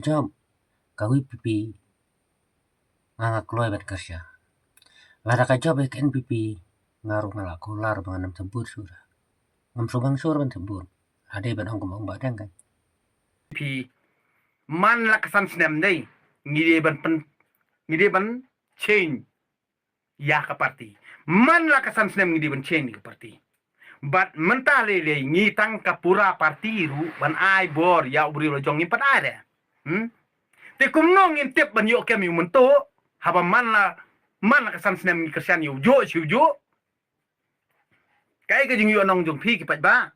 job kawi pipi nganga kloy bat kerja. Lara ka job ek NPP ngaruh ngala kolar banganam tempur sura. Ngam sobang sur ban tempur. Ade ban ong kumong badang kan. Pi man la kasan snem dei ngide ban change ya ka parti man la kasan snem ngide ban change ka parti but mentale le ngi tang ka pura parti ru ban ai bor ya ubri lo jong impat ada te kumnong in tep ban yo kem yu mento haba man la kasan snem ngi kersan yu jo siu jo kai ka jing yo nong jong pi ki pat ba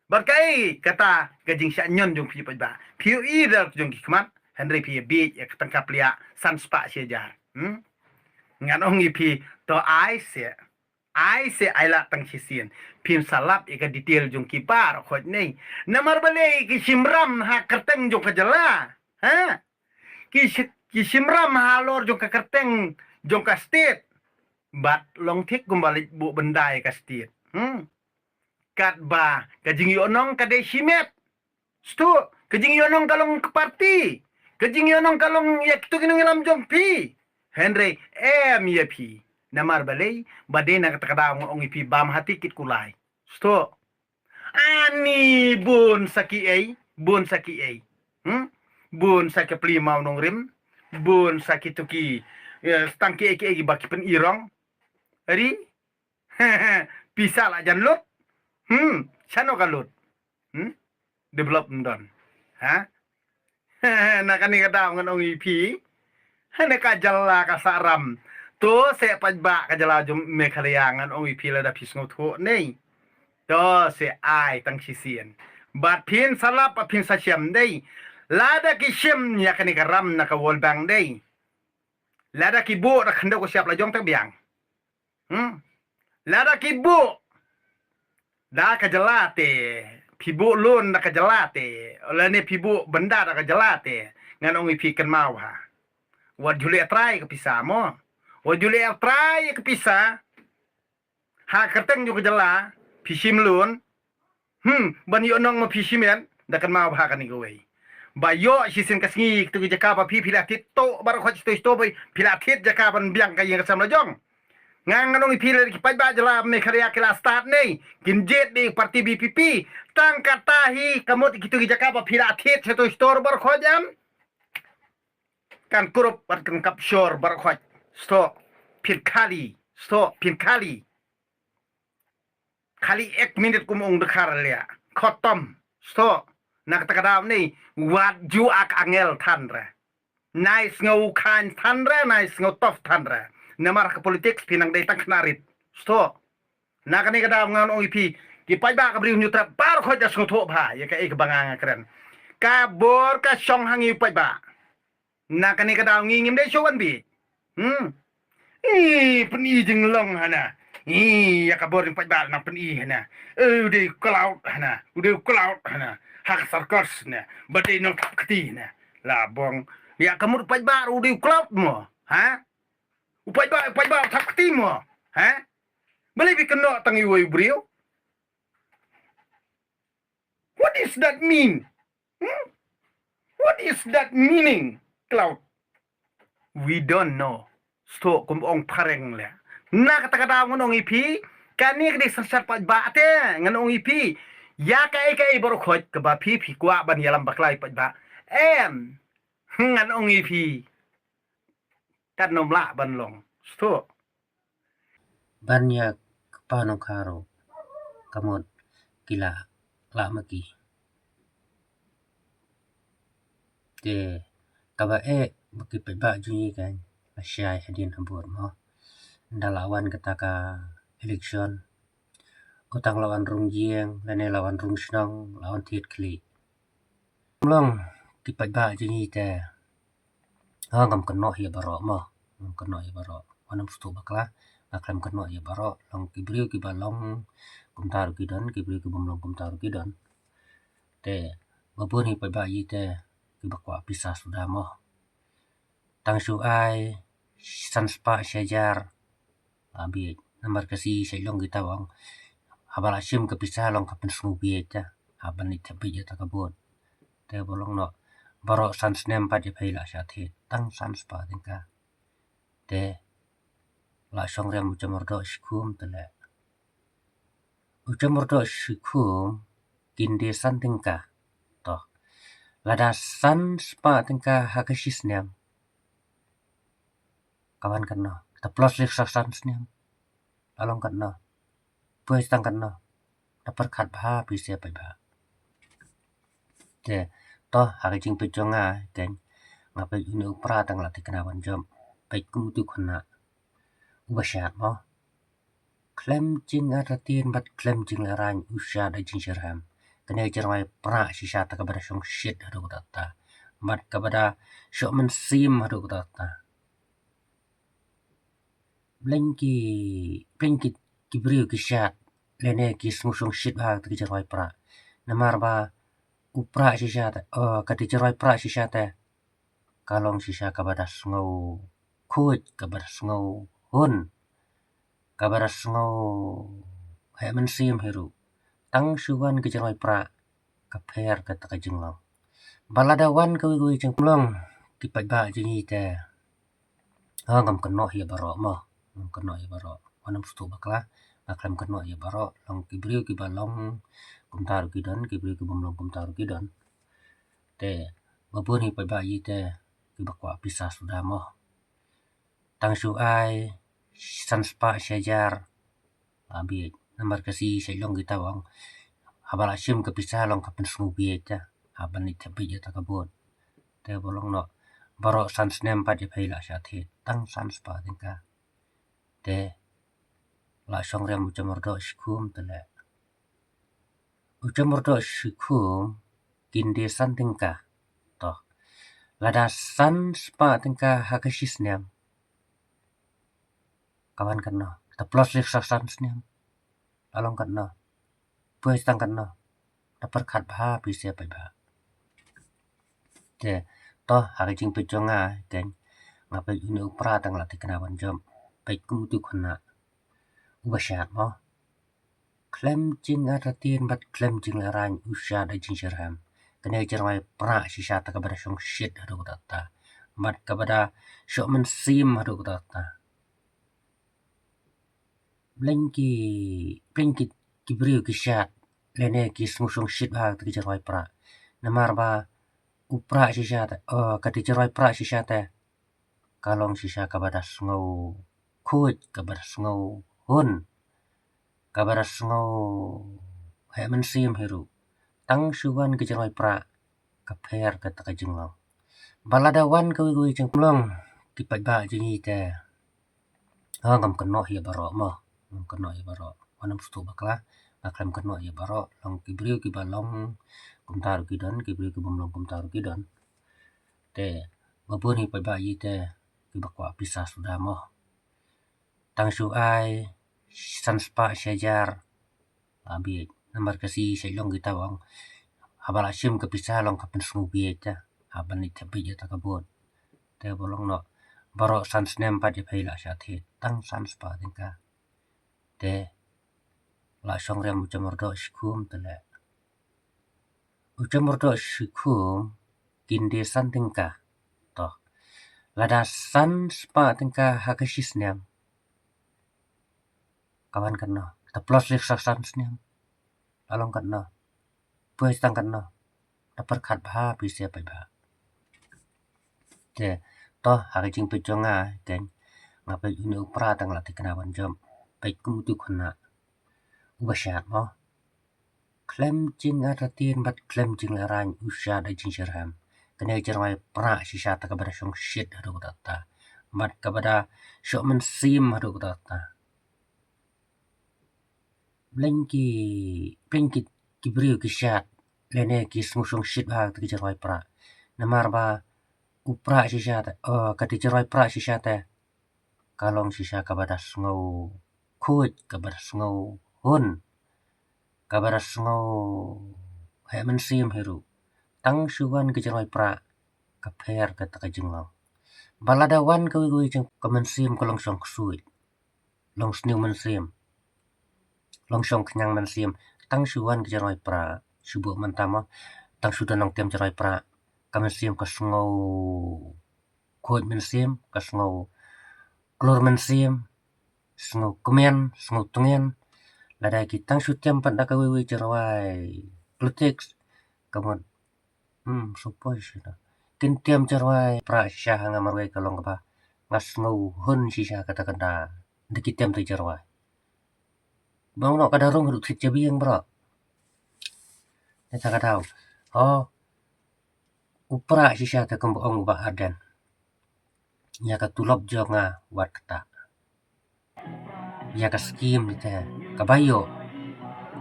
Barkai kata gajing syak nyon jong pi ba. Piu either jong ki kmat Henry pi bi ya tangkap lia san spa sia jar. Ngan ong pi to ai se ai la tang sisien. Pim salap ika detail jong ki par khot nei. Namar bale ki simram ha kerteng jong ka jala. Ha? Ki simram ha lor jong ka kerteng jong ka state. Bat long tik gumbalik bu bendai ka state. Kat ba kajing yonong kade simet stu kajing yonong kalong ke parti kajing yonong kalong ya kitu kinong ilam jompi Henry ya pi namar balay badena kata ong ipi bam hati kit kulay stu ani bun saki ay bun saki plimau nong rim bun saki tuki stangki eki baki pen irong ari pisal ajan lot chano kalut development don ha nakani kada ngan ong ipi hane ka jalla ka saram to se pajba ka jala jum me khaliangan ong ipi la da pisngo tho nei to se ai tang sisien bat pin salap pin sa siam dei lada ki sim ya kani karam na ka wol bang dei lada ki bo da khanda ko siap la jong tak biang lada ki bo da ka jelate pibu lun da ka jelate olane pibu benda da ka jelate ngan ong ipi kan mau ha wa jule try ke pisa mo wa jule try ke pisa ha kerteng ju ka jela pisim lun ban yo nong ma pisimen da kan mau ha kan go wei ba yo sisen kasngi tu jaka ba pi pilatit to bar kho to bai pilatit jaka ban biang ka yang sam la jong ngang nong ipil ki pajba jala me khariya kila start nei kinjet di parti BPP tang katahi kamot kitu ki jakaba phira thet to store bar khojam kan kurup bar kan kap shor bar khoj sto phir khali ek minute kum ong dekhar lia khotom sto nak takadam nei wat ju ak angel thanra nice ngau khan thanra nice ngau tof thanra namar ke politik pinang dai tak narit sto nakani kada ngan ong ipi ki pajba ka bri nyutra par kho ja sotho bha ya ka ek banganga kren ka bor ka song hangi pajba nakani kada ngingim dai showan bi peni jeng long hana ya ka bor pajba na peni hana de cloud hana hak sarkars na bade no kti na la bong ya kamur pajba de cloud mo ha Upaj ba takti mo, ha? Bali bi keno tangi way brio. What is that mean? What is that meaning, Cloud? We don't know. Sto kum ong pareng le. Na kata ngonong ipi, kani kdi sarsar paj ba te ngonong ipi. Ya kai baru khoj ke ba pi kwa ban yalam baklai paj ba. Ngonong ipi. Kat nomla ban long sto Banyak panong karo kamot kila la maki te kaba baki peba junyi kan asyai hadin hambur mo ndalawan ketaka election utang lawan rung jieng lane lawan rung snong lawan tiet kli long ki peba junyi te ngam keno hi baro mo ngam keno hi baro wanam stu bakla aklam keno hi baro long kibriu ki balong kumtar kidon kibriu ki bomlong kumtar kidon te mabun hi peba yi te ki bakwa pisah sudah mo tang su ai san spa syajar abi nomor kasi syalong kita wang habal asim ke pisah long kapen sungu bieta haban ni tapi jata kabut te bolong no Baru sansnem pada pila syati tang sans pa tingka. De la shongrem ucamordo shikum tele. Ucamordo shikum kinde san tingka. Toh. Lada sans pa tingka hakashisnem. Kawan kanno. Taplos lik sansnem. Along kanno. Pues tang kanno. Taperkat bha pisia pa bha. De toh hakajing pejonga den ngapai uni upra tang lati kenawan jom. Baik kumutu kena. Ubasyat mo. Klem jing atatin bat klem jing larang usyad ajing syarham. Kena jarwai pra sisata kepada syong shit hadu kutata. Mat kepada syok mensim hadu kutata. Blengki kibriu kisyat. Lene kismu syong shit bahag tagi jarwai pra. Namar ba upra sisata. Kati jarwai pra sisata. Kalong sisa kepada sengau kuit kepada sengau hun. Kabar sengau hai mensim hiru. Tang syuan ke jarwai pra kaper kata kajenglang. Baladawan kawi jenglang tipat ba jengi te. Ngam keno ya baro mo. Ngam keno ya baro. Wanam stu bakla. Aklam keno ya baro. Long kibriu ki balong kumtar kidan kibriu ki bumlong kumtar kidan. Te babun hi ba yi te ki bakwa pisah sudah mo. Tang syuai sanspa syajar abi nomor kasi syalong kita wang habala syim kepisah long kapen sungubi eta haban ni tapi eta kabut te bolong no baro sansnem pada phaila syati tang sanspa tingka te la shongrem ucamordo shikum tele ucamordo shikum kinde san tingka toh lada sanspa tingka hakashisnem kawan kanno taplos lik sansnem along kanno pues tang kanno taperkat bha pisia pa bha te toh hakajing pejonga den ngapai uni upra tang lati kenawan jom baik kumutu kena ubasyat mo klem jing atatin bat klem jing larang usyad ajing syarham kena jarwai pra sisata kepada syong shit hadu kutata mat kepada syok mensim hadu kutata Blengki kibriu kisyat. Lene kismu syong shit bahag tagi jarwai pra. Namar ba upra sisata. Kati jarwai pra sisata. Kalong sisa kepada sengau kuit kepada sengau hun. Kepada sengau hai mensim hiru. Tang syuan ke jarwai pra kaper kata kajenglang. Baladawan kawi jenglang tipat ba jengi te. Ngam keno ya baro mo. Ngam keno ya baro. Wanam stu bakla. Aklam keno ya baro. Long kibriu ki balong kumtar kidan. Kibriu ki bumlong kumtar kidan. Te babun hi pa ba yi te ki bakwa pisah sudah mo. Tang syuai sanspa syajar abi nomor kasi syalong kita wang habala syim kepisah long kapen sungubi eta haban ni tapi eta kabut te bolong no baro sansnem pada phaila syati tang sanspa tingka te la shongrem ucamordo shikum tele ucamordo shikum kinde san tingka toh lada sanspa tingka hakashisnem kawan kanno taplos lik sansnem along kanno pues tang kanno taperkat bha pisia pa bha te toh hakajing pejonga den ngapai uni upra tang lati kenawan jom baik kumutu kena ubasyat mo klem jing atatin bat klem jing larang usyad ajing syarham kena jarwai pra sisata kepada syong shit hadu kutata mat kepada syok mensim hadu kutata Blengki kibriu kisyat. Lene kismu syong shit bahag tagi jarwai pra. Namar ba upra sisata. Kati jarwai pra sisata. Kalong sisa kepada sengau kuit kepada sengau hun. Kepada sengau hai mensim hiru. Tang syuan ke jarwai pra kaper kata kajenglang. Baladawan kawi jeng kemensim kolong syong suit. Long sniu mensim. Long syong kenyang mensim. Tang syuan ke jarwai pra. Syubuk mentama. Tang sudah nong tem jarwai pra. Kamen siam ka sngo khoj men siam ka sngo klor men siam sngo kemen sngo tengen la dai ki tang sutiam pada ka wewe cerwai politics kamon supoi sina kin tiam cerwai pra sha nga marwe kalong ka ba ngas sngo hun sisa kata kanda dikit tiam tu cerwai bang no kada rong huduk sit jabiang bro eta kadau upra sisa ta kombo ong ba adan ya ka tulop jonga wat kata ya ka skim te ka bayo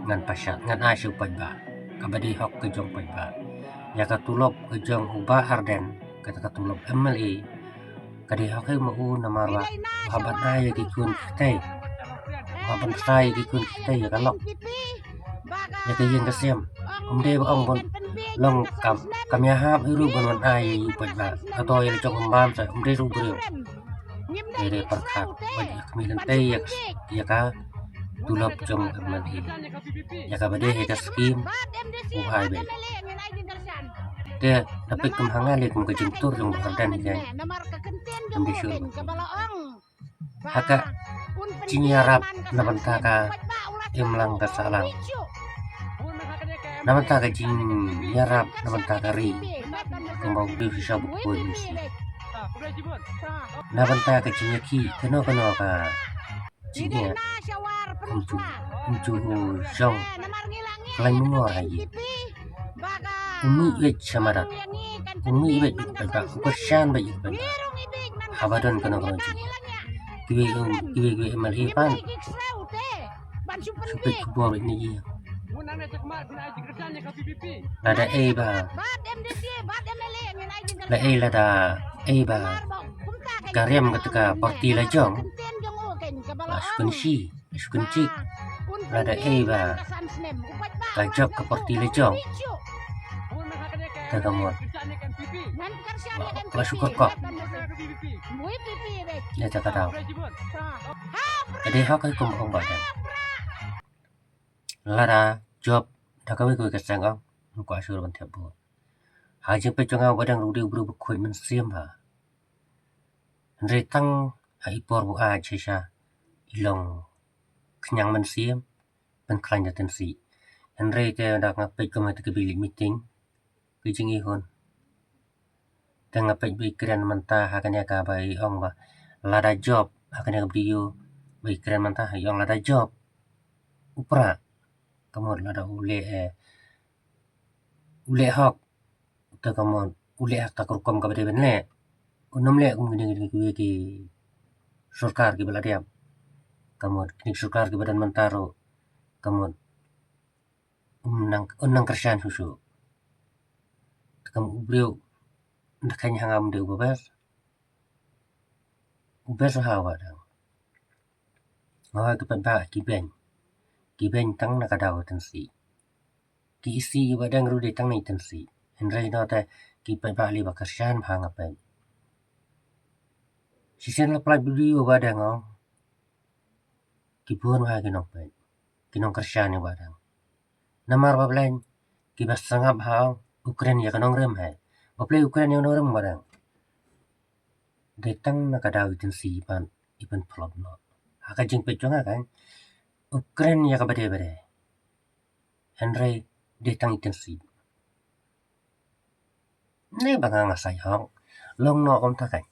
ngan pasyat ngan asyu pajba ka badi hok ke jong pajba ya ka tulop ke jong uba arden kata ka tulop MLA ka di hok ma u na marwa habat ay ki kun te haban sai ki kun te ya ka lok ya ka yen ka siam de ba ong bon long kam ya hab ru bon wan ay yu pajba atau ya jong umbam sa de ru brio de perkat banyak kemilan te ya ka tulop jong MLA ya ka bade he ka skim u hai be de dapat kemhangan le kum ke jentur jong hardan ni kan ambi syur haka cinyarap nabanta ka imlang ka salang nabanta ka cinyarap nabanta ka ri kumbau bi bisa bukun si nabanta ka cinyaki keno ka cinya unju jong lain mengor ayi umi wet samarat umi wet pada kesyan bayi pada habadan kena keronci kiwe MLA pan supaya kubur ini ya ada ba ba karyam ketika parti lajong asukun cik ada ba kajak ke parti lajong tagamot la syukur kok ya takadau jadi hak ai kum ong badan lara job dakawe ko ka sang ong ko asur ban thabo ha jing pe changa badang ru bru khoi men siam ha re tang ai por bu a chesha ilong knyang men siam ben klan ya ten si en re te dak ngap pe ko ma te bi meeting ki jing i hon tang pe bi kran manta ha kan ya ka bai ong ba lada job ha kan ya brio bai kran manta ha yong lada job upra kamot lada ule hok ta kamot ule hak ta kom ka bade ben le unom le kum gini ki sarkar ki baladiam kamot kini sarkar ki badan mantaro kamot unang kersan susu kam brio ndakanya hangam de ubes hawa dang ngawa ke pa ki ben tang na kadau tan si ki isi badang ru de tang ni tan si en rai no ta ki pa ba li ba kersan hanga pe sisen la plai video badang ki pun ha ki no pe ki no kersan ni badang namar ba blan ki bas sangap ha Ukraine ya kanong rem hai baple Ukraine yo rem badang de tang na kadau tan si pan ipan plop no haka jing pe chonga kan Ukraine ya ka bade Henry de tang intensi ne banga ngasai hong long no kom takai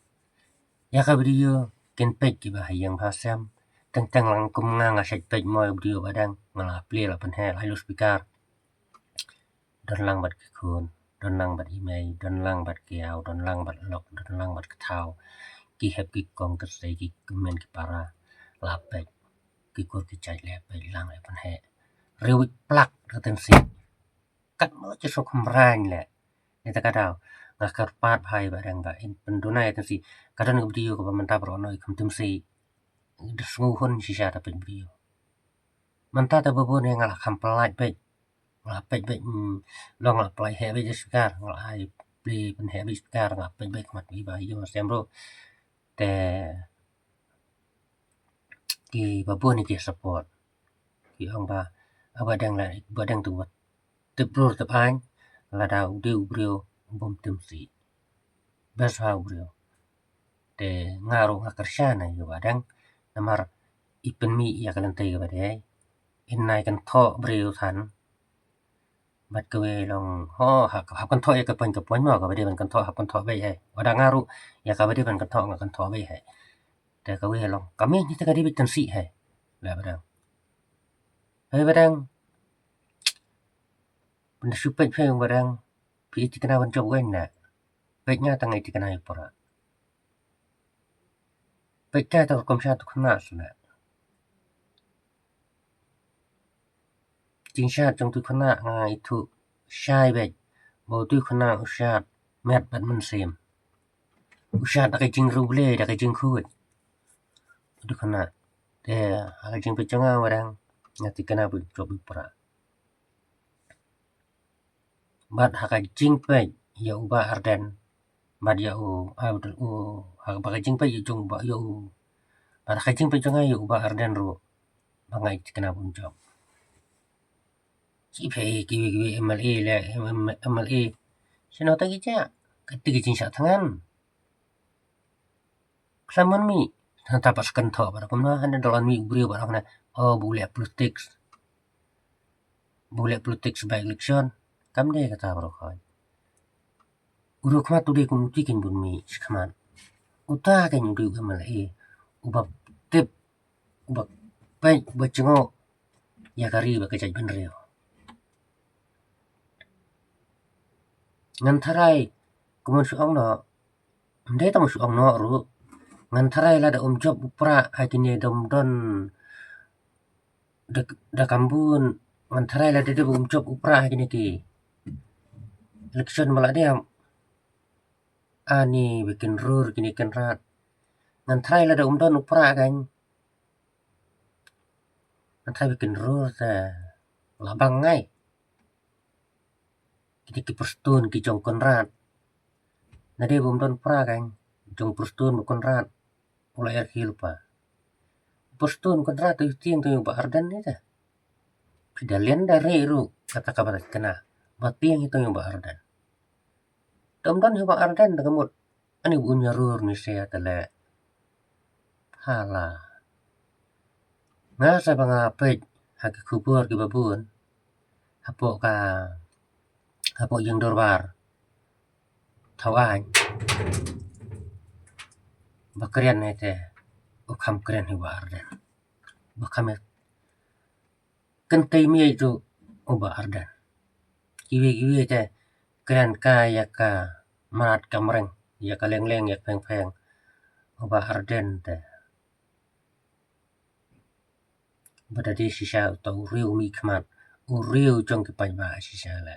ya ka video ken pe ki ba hayang ha sam tang lang kum nga ngasai pe moy video badang ngala play la pan he lai lu speaker don lang bat ki khun don lang bat email don lang bat kiao don lang bat lok don lang bat kthau ki hep ki kong ka sei ki comment ki para la pe ki ko ki chai le pe lang le pan he rewik plak ten si kat mo che so kumran le ni ta kadau ngakar pat bhai barang ba in pendonai ten si kadan ko video ko manta pro no ikum tum si desngu hon si sha ta pen video manta ta bobo ne ngala kham plai pe ngala pe long la plai he be skar ngala ai play pen he be skar ngala pe mat bi ba yo sem ro te ki bobo ni ki support ki ong ba abadang la badang tu tep lur tep an la da u brio bom temsi besau brio te ngaruh akarsana yo badang namar ipen mi ya kalantay ka badai innai kan tho brio than bat ka we long ho hak kan tho ya ka pan ka pon ma ka badai ban kan tho hak kan tho bai hai wada ngaruh ya ka badai ban kan tho bai hai te ka we long kami ni ta ka di tensi hai la badang hai badang ban supet pheng badang pi ti kana ban job wen na baiknya tangai ti kana ipora baiknya ta kom sha tu khna sna jing sha jong tu khna ngai thu shai bai bo tu khna ushat met bat man sem ushat da kai jing ru ble da kai jing khu tu khna te ha jing pe changa badang na ti kana bu job ipora bat ha kai jing pe ya uba arden bat ya u ha ba kai jing pe jong ba yo bat kai jing pe changa ya uba arden ru ba ngai ti kana bun job chi phe ki MLA le MLA sino ta gi cha ka ti gi chin sha thangan klaman mi than ta pas kan tho ba kom na han dolan mi brio ba na bule politics by election kam de ka ta bro khoi uru khma tu de kum ti kin bun mi khman uta ka ni du MLA uba tip uba pai ba chingo ya kari ba ka jai ban rio ngan tharai kumun su ong no de ta mu su ong no ru ngan tharai la da job upra ha kini dom don da kambun ngan tharai la de job upra ha kini ki election mala de ani bikin rur kini kan rat ngan tharai la da don upra kan ngan tharai bikin rur ta labang ngai kini ki perstun ki jong kon rat na de don upra kan jong perstun kon rat mulai akhir pa perstun kon rat tu tiang tu ba ardan ni ta pidalian dari ru kata kabar kena batiang itu yang ba ardan dom-dom ba ardan da kamut ani bunya rur ni saya tele hala nga sa banga pej hak kubur ki babun hapo yang dorbar thawan bakrian nete ukam kren hi war den bakam kan kai mi itu uba ardan kiwi te kren kaya ka mat kamreng ya ka leng-leng ya pheng-pheng uba ardan te badadi sisa to riu mi khmat riu jong ki pai ba sisa la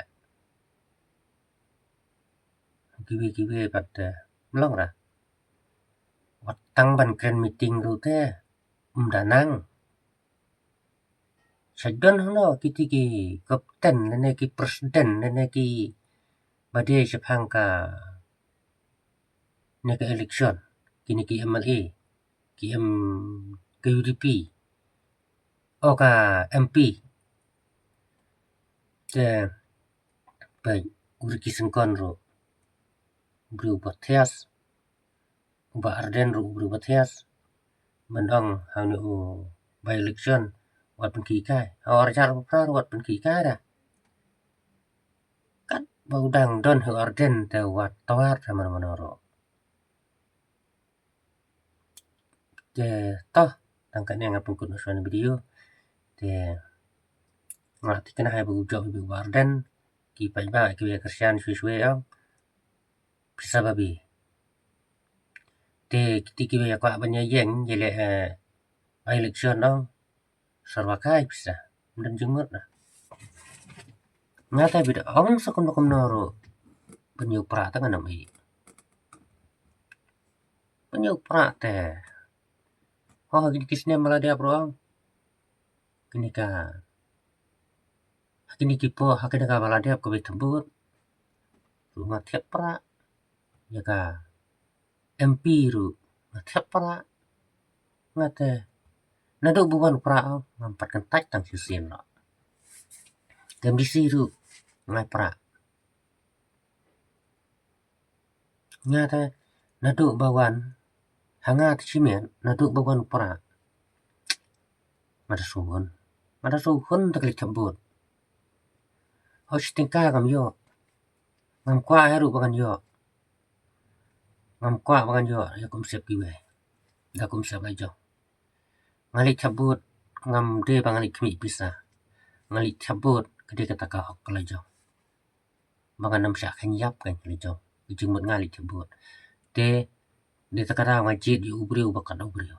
kiwi pat long ra wat tang ban kren meeting ru te danang sadon hono kiti ki kapten ne ki presiden ne ki bade sepang ka ne ka election kini ki MLA ki UDP o ka MP te pai urki sengkon ro bru bathias uba arden ru bru bathias mendong hanu by election wat pen ki kai or jar pra wat pen ki kai da kat baudang don hu arden te wat tawar sama manoro te toh tangkan yang apun kun suan video te ngati kana hai bu job bu arden ki pai ba ki kersian suwe ang bisa babi te kiti ya kwa banya yeng yele election dong sarwakai bisa dan jumut na ngata bida ong sakum noro penyu pra tangan nami penyu pra te gini kisne mala dia bro kini ka kini kipo hakene ka mala dia ko betembut rumah tiap pra ya ka MP ru tiap pra ngate nado buban pra ngampatkan tak tang sisien no dem disi ru ngai pra Ngata nadu bawan hangat chimen nadu bawan pra madasuhun taklik cabut hostingka kam yo ngam kwa haru bakan yo ya kum sep kiwe da kum sep ajo ngalik cabut ngam de bangalik kmi bisa ngalik cabut kede kata ka hok lajo bangan nam syak yap kan lajo jumut ngalik cabut de takara masjid yu ubriu bakan ubriu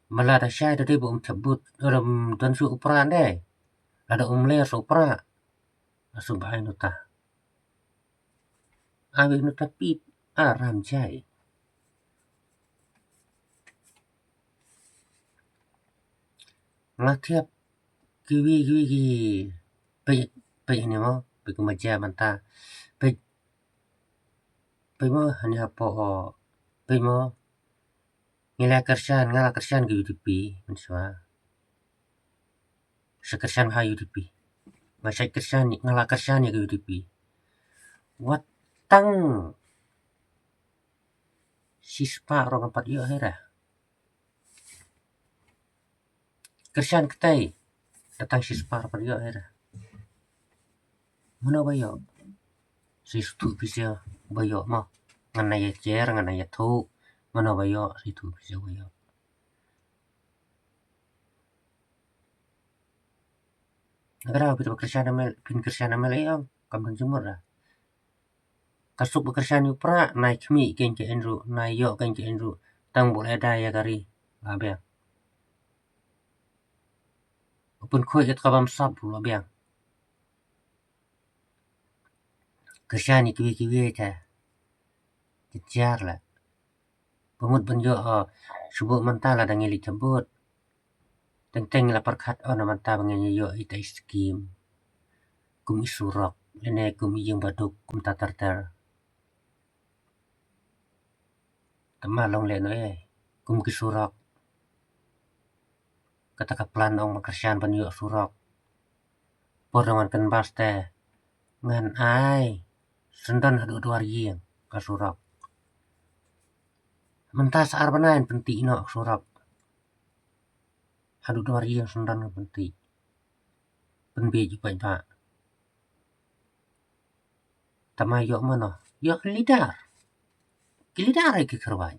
malada syai tadi bum cabut dalam dan su upran deh ada umle sopra asum bai nuta awi nuta pip aram jai ngatiap kiwi pe ni mo pe kumaja manta pe mo hanya po pe mo ngala kersan ke UTP menswa sekersan ha UTP masai kersan ngala kersan ke UTP watang sispa orang 4 yo hera kersan ketai datang sispa 4 yo hera mana bayo sistu bisa bayo mo ngana ya cer ngana ya thu mana bayo situ bisa bayo negara kita bekerja pin kerja yang kamdang jumur lah kasuk bekerja ni pra naik mi ken ke enru naik yo ken ke enru tang boleh ada ya kari labia pun khoi et kabam sab labia kerja ni kiwi ta kejar lah pemut benjo subuh mentala dangili cabut teng la perkat ona manta bangen yo ita skim kum isurok lene kum yung baduk kum tatar tama long le no kum kisurok kata kaplan ong makersian ban yo surok porangan kan baste ngan ai sendan hadu 2 rieng ka surok mentas arbanain penti no surok hadu 2 rieng sendan penti penbe ju pa tama yo mano yo lidar ai ke kerwai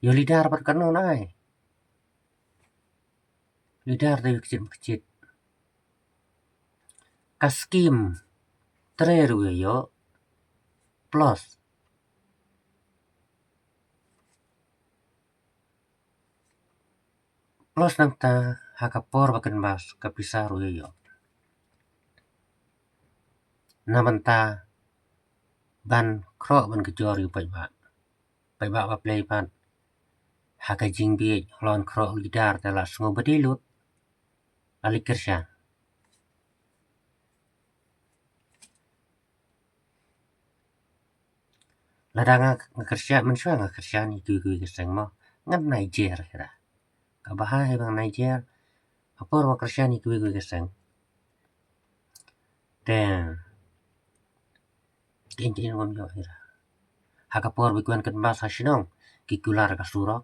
yo lidar par kanu nai lidar de kecil kaskim treru yo plus nangta hakapor bakan bas kapisaru yo namanta ban kro ban kejor yu pai ba play pan hakajing bi lon kro lidar tela sungo badilut alikersan ladanga kerja menswa kerja ni tu keseng mo ngan Niger kira ka bahai bang Niger apor wa kerja ni tu keseng dan kin ngom yo kira hakapor bikuan kan bahasa sinong kikular ka surok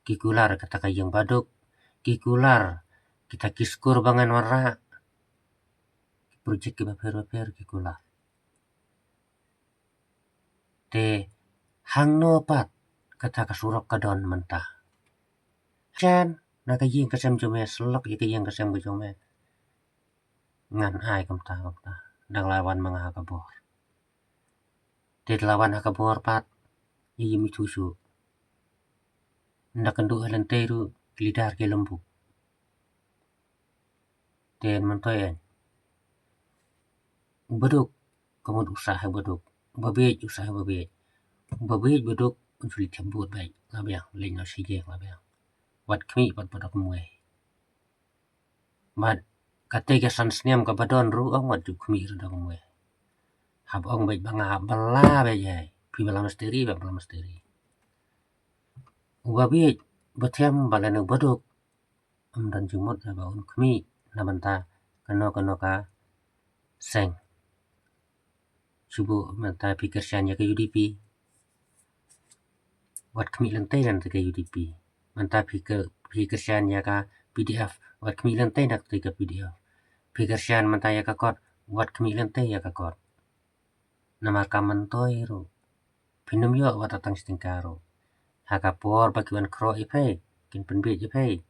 kikular kata kayang baduk kikular kita kiskur bangan warna projek ke baper kikular te hangno pat kata kasurok kadon mentah jan na kayeng kasem jome selok kayeng kasem jome ngan ai kamta dang lawan mga hakabor te lawan hakabor pat yimi tusu ndak kendu lenteru lidar ke lembu ten mentoyen beduk kamud usaha beduk babej beduk unsuli cabut baik labia leng no sige labia wat kmi pat padok muai mad kate ke sansniam ka badon ru ong wat kmi rodok muai hab ong baik banga bala bae pi bala misteri babej bathem balane beduk dan jumut ba un kmi namanta kano ka seng Cuba manta pekerjaan jaga UDP. Buat kami lantai dan tiga UDP. Manta pekerjaan jaga PDF. Buat kami lantai dan tiga PDF. Pekerjaan manta jaga kot. Buat kami lantai jaga kot. Nama kaman toy ro. Pinum yo buat datang setingkaro. Haka por bagian kro ipai. Kin penbit ipai.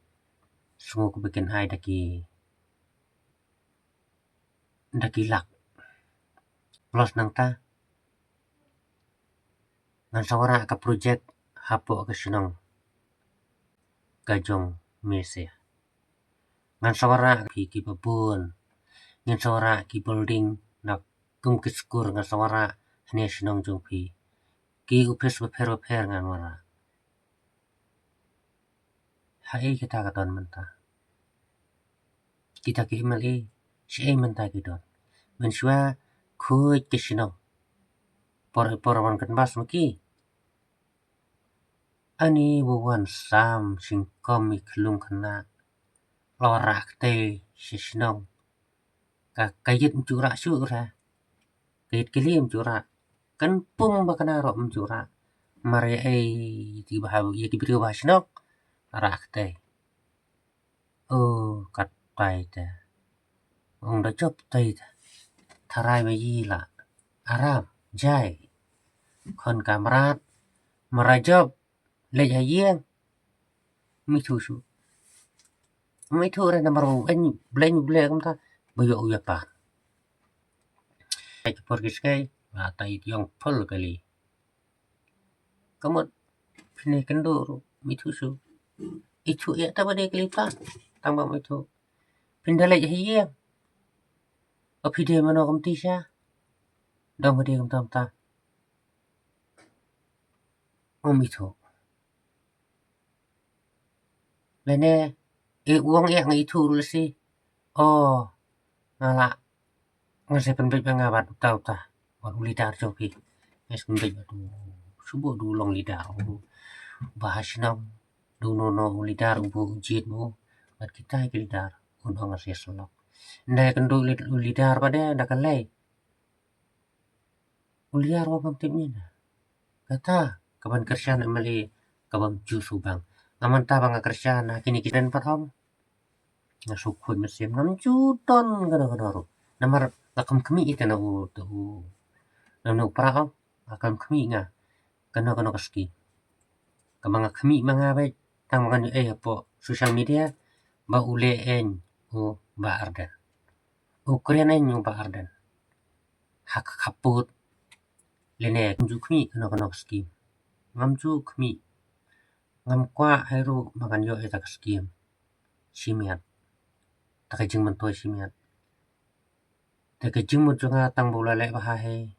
Semua ku bikin hai daki lak. Plus nang ta. Ngan sawara ka projek hapo ke senang. Gajong Malaysia. Ngan sawara ki babun. Ngan sawara ki building nak kum kiskur ngan sawara hanya senang jong pi. Ki upes beper ngan wara. Hai kita katon menta. Kita ki MLA si menta kidon. Mensua kuy ke senang. Por wan kan bas maki. Ani buwan sam singkom iklung kana. Lorak te si senang. Kayit mencura syura. Kayit kilim cura. Kan pum bakana ro mencura. Mari ti bahaw ya ki beriu bahasnok. Rak te. Oh, kat pai te. Ong da job te. Tharai bayi la. Aram, jai. Kon kamrat. Marajob. Lej hayeng. Mitu su. Mitu ra namar anh bleng kam ta. Bayo uya pa. Ay porgis kay. Ata yung pol kali. Kamot. Pinay kanduro. Mitu su. Itu ya ta bade kalipa. Tamba mitu. Pindalej hayeng. Apide mano kam tisha. Dong bade kam tam ta. Mitu. Lene. Uang yang itu dulu sih. Oh. Ngala. Ngasih penbit pengabat tau ta. Buat lidar jopi. Ngas penbit batu. Subuh dulong lidar. Bahas nang. Dunono lidar ubu ujit mo. Buat kita ke lidar. Undang ngasih selok. Ndai kendu lidar pada ndak kalai. Lidar wabang timnya. Kata. Kaban kerjaan emali. Kabang jusu bang. Aman ta bang kerjaan. Kini kita patom. Ngasukun mesin 6 juton kada-kada. Namar lakam kami ita na tu. Nanu praam lakam kami nga. Kana kaski. Kamanga kami mga bay tang mga po social media ba uleen o ba ardan. Ukren en ba ardan. Hak kaput. Lene kunju kami kana kaski. Ngamju kami. Ngam kwa hairu magan yo eta kaski. Simian. Takajing mantoy simian. Takajing mo nga tang bulale bahahe.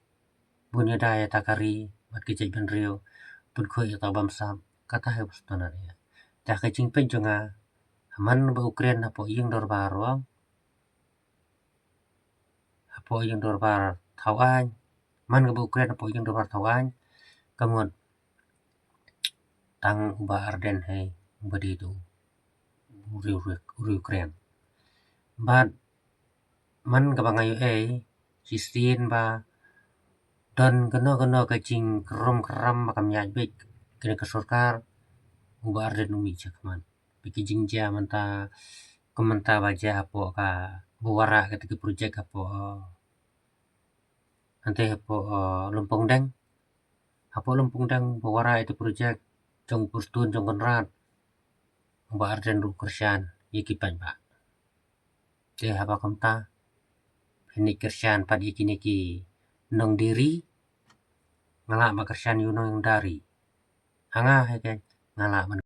Bunya daya takari mat kijay benrio pun ko ita bamsam kata he bustana ya. Takajing pen nga man ba Ukraine na po yung dorbaro. Apo yung dorbar tawan. Man ba Ukraine na po yung dorbar tawan. Kamon tang ba arden he ba dito. Ukraine. But man ka ba ngayon sistin ba dan kena kajing keram makamnya bek kena ke surkar uba arden umi cakman pikijing jaman ta komenta baja apo ka buwara ketika projek apo nanti apo Lumpung Dang buwara itu projek jong pustun jong konrad uba arden ru kerjaan yikipan ba te apa komta ini kerjaan pad iki nong diri ngala makerjaan yunong dari hanga he ngala